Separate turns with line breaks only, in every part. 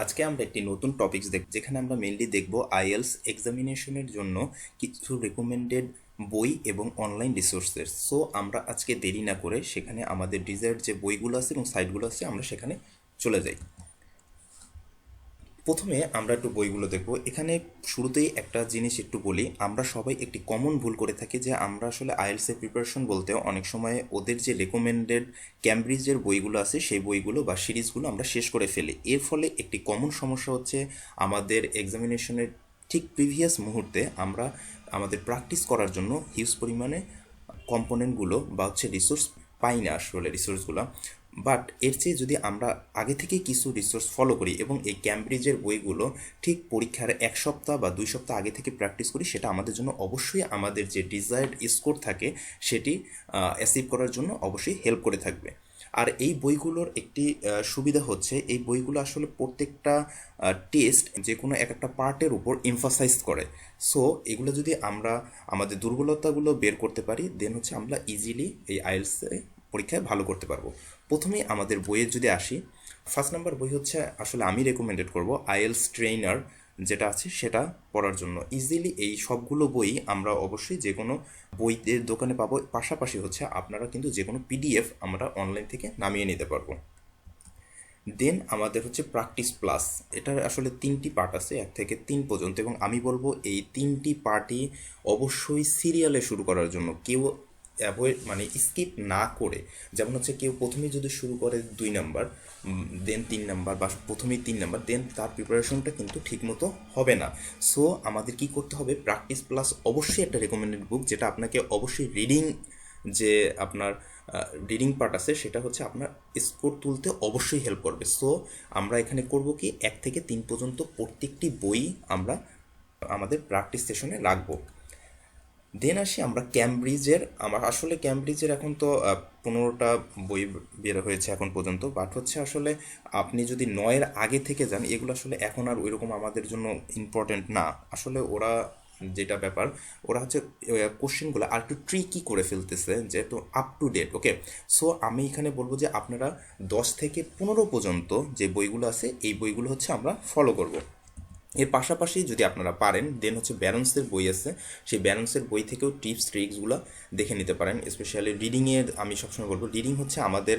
আজকে আমরা একটি নতুন টপিকস দেখব, যেখানে আমরা মেইনলি দেখব আইএলস এক্সামিনেশনের জন্য কিছু রেকমেন্ডেড বই এবং অনলাইন রিসোর্সেস। সো আমরা আজকে দেরি না করে সেখানে আমাদের ডিজায়ার্ড যে বইগুলো আছে এবং সাইটগুলো আছে আমরা সেখানে চলে যাই। প্রথমে আমরা একটু বইগুলো দেখব। এখানে শুরুতেই একটা জিনিস একটু বলি, আমরা সবাই একটি কমন ভুল করে থাকি যে আমরা আসলে আইএলসের প্রিপারেশন বলতে অনেক সময় ওদের যে রেকমেন্ডেড ক্যামব্রিজের বইগুলো আছে সেই বইগুলো বা সিরিজগুলো আমরা শেষ করে ফেলি। এর ফলে একটি কমন সমস্যা হচ্ছে আমাদের এক্সামিনেশনের ঠিক প্রিভিয়াস মুহূর্তে আমরা আমাদের প্র্যাকটিস করার জন্য হিউজ পরিমাণে কম্পোনেন্টগুলো বা হচ্ছে রিসোর্স পাই না আসলে রিসোর্সগুলো। বাট এর চেয়ে যদি আমরা আগে থেকে কিছু রিসোর্স ফলো করি এবং এই ক্যামব্রিজের বইগুলো ঠিক পরীক্ষার 1 সপ্তাহ বা 2 সপ্তাহ আগে থেকে প্র্যাকটিস করি, সেটা আমাদের জন্য অবশ্যই আমাদের যে ডিজায়ার্ড স্কোর থাকে সেটি অ্যাচিভ করার জন্য অবশ্যই হেল্প করে থাকবে। আর এই বইগুলোর একটি সুবিধা হচ্ছে এই বইগুলো আসলে প্রত্যেকটা টেস্ট যে কোনো একটা পার্টের উপর এমফাসাইজ করে। সো এগুলো যদি আমরা আমাদের দুর্বলতাগুলো বের করতে পারি, দেন হচ্ছে আমরা ইজিলি এই আইএলসে পরীক্ষায় ভালো করতে পারবো। প্রথমেই আমাদের বইয়ের যদি আসি, ফার্স্ট নাম্বার বই হচ্ছে আসলে আমি রেকমেন্ডেড করব আইএলস ট্রেইনার যেটা আছে সেটা পড়ার জন্য। ইজিলি এই সবগুলো বই আমরা অবশ্যই যে কোনো বইয়ের দোকানে পাবো, পাশাপাশি হচ্ছে আপনারা কিন্তু যে কোনো পিডিএফ আমরা অনলাইন থেকে নামিয়ে নিতে পারবো। দেন আমাদের হচ্ছে প্র্যাকটিস প্লাস, এটার আসলে 3টি পার্ট আছে, 1 থেকে 3 পর্যন্ত, এবং আমি বলবো এই 3টি পার্টই অবশ্যই সিরিয়ালে শুরু করার জন্য কেউ অ্যাভয়েড মানে স্কিপ না করে। যেমন হচ্ছে কেউ প্রথমেই যদি শুরু করে 2 নাম্বার, দেন 3 নাম্বার, বা প্রথমেই 3 নাম্বার, দেন তার প্রিপারেশনটা কিন্তু ঠিকমতো হবে না। সো আমাদের কি করতে হবে, প্র্যাকটিস প্লাস অবশ্যই একটা রেকমেন্ডেড বুক, যেটা আপনাকে অবশ্যই রিডিং যে আপনার রিডিং পার্ট আছে সেটা হচ্ছে আপনার স্কোর তুলতে অবশ্যই হেল্প করবে। সো আমরা এখানে করব কি 1 থেকে 3 পর্যন্ত প্রত্যেকটি বই আমরা আমাদের প্র্যাকটিস সেশনে রাখবো। দেন আসি আমরা ক্যামব্রিজের, আমার আসলে ক্যামব্রিজের এখন তো 15টা বই বের হয়েছে এখন পর্যন্ত, বাট হচ্ছে আসলে আপনি যদি 9-এর আগে থেকে যান এগুলো আসলে এখন আর ওইরকম আমাদের জন্য ইম্পর্টেন্ট না। আসলে ওরা যেটা ব্যাপার, ওরা হচ্ছে কোশ্চেনগুলো আর একটু ট্রিকি করে ফেলতেছে যেহেতু up to date. Okay, so আমি এখানে বলবো যে আপনারা 10 থেকে 15 পর্যন্ত যে বইগুলো আছে এই বইগুলো হচ্ছে আমরা ফলো করব। এর পাশাপাশি যদি আপনারা পারেন দেন হচ্ছে ব্যালেন্সের বই আছে, সেই ব্যালেন্সের বই থেকেও টিপস ট্রিক্সগুলো দেখে নিতে পারেন। স্পেশালি রিডিংয়ের আমি সবসময় বলবো, রিডিং হচ্ছে আমাদের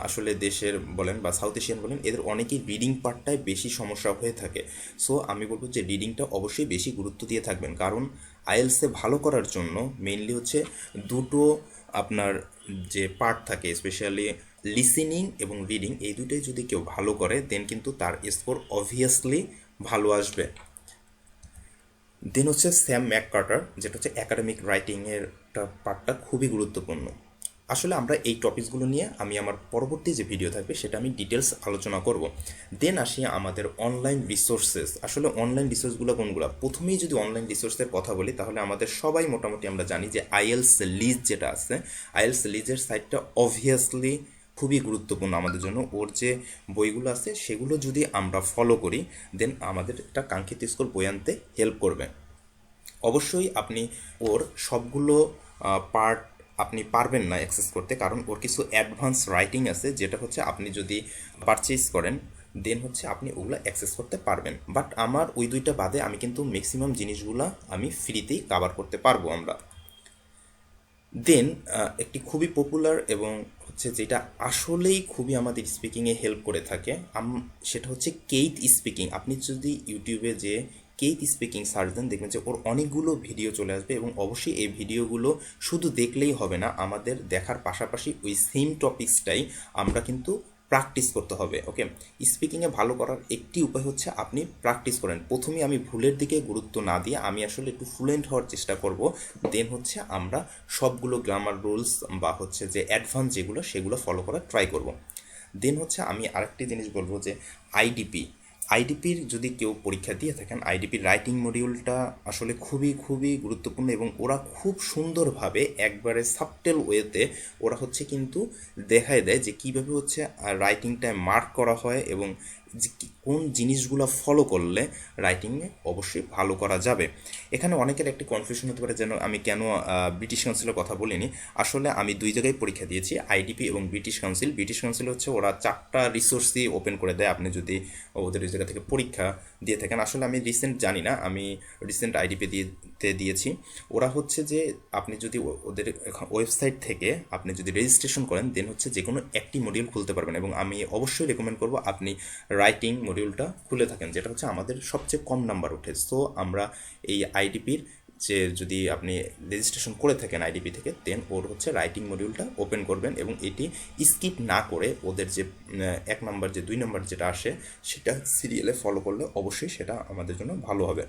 আসলে দেশের বলেন বা সাউথ এশিয়ান বলেন, এদের অনেকেই রিডিং পার্টটায় বেশি সমস্যা হয়ে থাকে। সো আমি বলবো যে রিডিংটা অবশ্যই বেশি গুরুত্ব দিয়ে থাকবেন, কারণ আইএলসে ভালো করার জন্য মেইনলি হচ্ছে দুটো আপনার যে পার্ট থাকে, স্পেশালি লিসেনিং এবং রিডিং, এই দুটোই যদি কেউ ভালো করে দেন কিন্তু তার স্কোর অবভিয়াসলি ভালো আসবে। দেন হচ্ছে স্যাম ম্যাককার্টার, যেটা হচ্ছে একাডেমিক রাইটিংয়ের পার্টটা খুবই গুরুত্বপূর্ণ। আসলে আমরা এই টপিকসগুলো নিয়ে আমি আমার পরবর্তী যে ভিডিও থাকবে সেটা আমি ডিটেলস আলোচনা করব। দেন আসি আমাদের অনলাইন রিসোর্সেস। আসলে অনলাইন রিসোর্সগুলো কোনগুলো, প্রথমেই যদি অনলাইন রিসোর্সের কথা বলি তাহলে আমাদের সবাই মোটামুটি আমরা জানি যে আইএলস লিজ যেটা আছে, আইএলস লিজের সাইটটা অবভিয়াসলি খুবই গুরুত্বপূর্ণ আমাদের জন্য। ওর যে বইগুলো আছে সেগুলো যদি আমরা ফলো করি দেন আমাদের একটা কাঙ্ক্ষিত স্কোর বই আনতে হেল্প করবে। অবশ্যই আপনি ওর সবগুলো পার্ট আপনি পারবেন না অ্যাক্সেস করতে, কারণ ওর কিছু অ্যাডভান্স রাইটিং আছে যেটা হচ্ছে আপনি যদি পারচেজ করেন দেন হচ্ছে আপনি ওগুলো অ্যাক্সেস করতে পারবেন। বাট আমার ওই দুইটা বাদে আমি কিন্তু ম্যাক্সিমাম জিনিসগুলো আমি ফ্রিতেই কাভার করতে পারবো আমরা। দেন একটি খুবই পপুলার এবং হচ্ছে যেটা আসলেই খুবই আমাদের স্পিকিংয়ে হেল্প করে থাকে, সেটা হচ্ছে কেইথ স্পিকিং। আপনি যদি ইউটিউবে যে কেইথ স্পিকিং সার্চ দেন দেখবেন যে ওর অনেকগুলো ভিডিও চলে আসবে, এবং অবশ্যই এই ভিডিওগুলো শুধু দেখলেই হবে না, আমাদের দেখার পাশাপাশি ওই সেম টপিক্সটাই আমরা কিন্তু প্র্যাকটিস করতে হবে। ওকে, স্পিকিংয়ে ভালো করার একটি উপায় হচ্ছে আপনি প্র্যাকটিস করেন। প্রথমে আমি ভুলের দিকে গুরুত্ব না দিয়ে আমি আসলে একটু ফ্লুয়েন্ট হওয়ার চেষ্টা করব, দেন হচ্ছে আমরা সবগুলো গ্রামার রুলস বা হচ্ছে যে অ্যাডভান্স যেগুলো সেগুলো ফলো করার ট্রাই করব। দেন হচ্ছে আমি আরেকটি জিনিস বলবো যে আইডিপি, আইডিপির যদি কেউ পরীক্ষা দিয়ে থাকেন, আইডিপির রাইটিং মডিউলটা আসলে খুবই খুবই গুরুত্বপূর্ণ, এবং ওরা খুব সুন্দরভাবে একবারে সাবটেল ওয়েতে ওরা হচ্ছে কিন্তু দেখায় দেয় যে কীভাবে হচ্ছে রাইটিংটায় মার্ক করা হয় এবং যে কোন জিনিসগুলো ফলো করলে রাইটিংয়ে অবশ্যই ভালো করা যাবে। এখানে অনেকের একটি কনফিউশন হতে পারে যেন আমি কেন ব্রিটিশ কাউন্সিলের কথা বলিনি। আসলে আমি দুই জায়গায় পরীক্ষা দিয়েছি, আইডিপি এবং ব্রিটিশ কাউন্সিল। ব্রিটিশ কাউন্সিল হচ্ছে ওরা 4টা রিসোর্সই ওপেন করে দেয় আপনি যদি ওদের ওই জায়গা থেকে পরীক্ষা দিয়ে থাকেন। আসলে আমি রিসেন্ট জানি না, আমি রিসেন্ট আইডিপি দিয়েছি। ওরা হচ্ছে যে আপনি যদি ওদের ওয়েবসাইট থেকে আপনি যদি রেজিস্ট্রেশন করেন দেন হচ্ছে যে কোনো একটি মডিউল খুলতে পারবেন, এবং আমি অবশ্যই রেকমেন্ড করব আপনি রাইটিং মডিউলটা খুলে থাকেন, যেটা হচ্ছে আমাদের সবচেয়ে কম নাম্বার ওঠে। সো আমরা এই আইডিপির যে যদি আপনি রেজিস্ট্রেশন করে থাকেন আইডিপি থেকে দেন ওর হচ্ছে রাইটিং মডিউলটা ওপেন করবেন, এবং এটি স্কিপ না করে ওদের যে 1 নাম্বার যে 2 নাম্বার যেটা আসে সেটা সিরিয়ালে ফলো করলে অবশ্যই সেটা আমাদের জন্য ভালো হবে।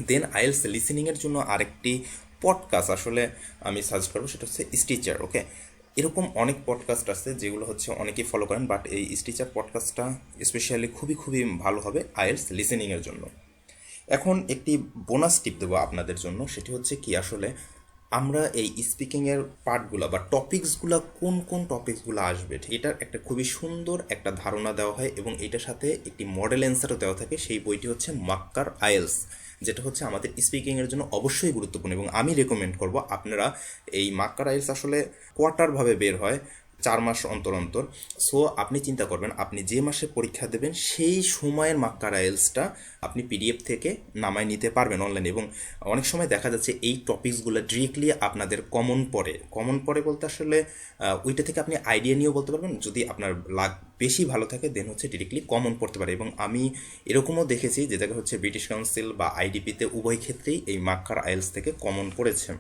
দেন আইএলস লিসেনিংয়ের জন্য আরেকটি পডকাস্ট আসলে আমি সাজেস্ট করবো, সেটা হচ্ছে স্টিচার। ওকে, এরকম অনেক পডকাস্ট আছে যেগুলো হচ্ছে অনেকেই ফলো করেন, বাট এই স্টিচার পডকাস্টটা স্পেশালি খুবই খুবই ভালো হবে আইএলস লিসেনিংয়ের জন্য। এখন একটি বোনাস টিপ দেবো আপনাদের জন্য, সেটি হচ্ছে কি আসলে আমরা এই স্পিকিংয়ের পার্টগুলো বা টপিকসগুলো কোন কোন টপিকসগুলো আসবে এটার একটা খুবই সুন্দর একটা ধারণা দেওয়া হয়, এবং এটার সাথে একটি মডেল অ্যান্সারও দেওয়া থাকে। সেই বইটি হচ্ছে মাক্কার আইএলস, যেটা হচ্ছে আমাদের স্পিকিংয়ের জন্য অবশ্যই গুরুত্বপূর্ণ, এবং আমি রেকমেন্ড করব আপনারা এই মাক্কার আইএলস আসলে কোয়ার্টারভাবে বের হয় 4 মাস অন্তর অন্তর। সো আপনি চিন্তা করবেন আপনি যে মাসে পরীক্ষা দেবেন সেই সময়ের মাক্কার আইএলসটা আপনি পিডিএফ থেকে নামায় নিতে পারবেন অনলাইনে, এবং অনেক সময় দেখা যাচ্ছে এই টপিকসগুলো ডিরেক্টলি আপনাদের কমন পড়ে বলতে আসলে ওইটা থেকে আপনি আইডিয়া নিয়েও বলতে পারবেন। যদি আপনার লাক বেশি ভালো থাকে দেন হচ্ছে ডিরেক্টলি কমন পড়তে পারে, এবং আমি এরকমও দেখেছি যে জায়গা হচ্ছে ব্রিটিশ কাউন্সিল বা আইডিপিতে উভয় ক্ষেত্রেই এই মাক্কার আইএলস থেকে কমন পড়েছে।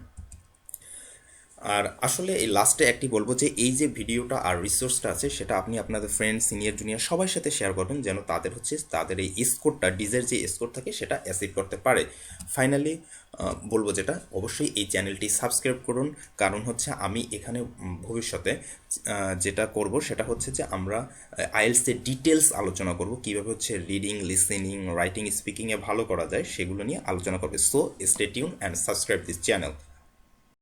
আর আসলে এই লাস্টে একটি বলবো যে এই যে ভিডিওটা আর রিসোর্সটা আছে সেটা আপনি আপনাদের ফ্রেন্ড সিনিয়র জুনিয়র সবার সাথে শেয়ার করবেন, যেন তাদের হচ্ছে তাদের এই স্কোরটা ডিজের যে স্কোর থাকে সেটা অ্যাচিভ করতে পারে। ফাইনালি বলবো যেটা অবশ্যই এই চ্যানেলটি সাবস্ক্রাইব করুন, কারণ হচ্ছে আমি এখানে ভবিষ্যতে যেটা করব সেটা হচ্ছে যে আমরা আইএলসের ডিটেলস আলোচনা করব, কীভাবে হচ্ছে রিডিং লিসেনিং রাইটিং স্পিকিংয়ে ভালো করা যায় সেগুলো নিয়ে আলোচনা করবে। So stay tune and subscribe this channel.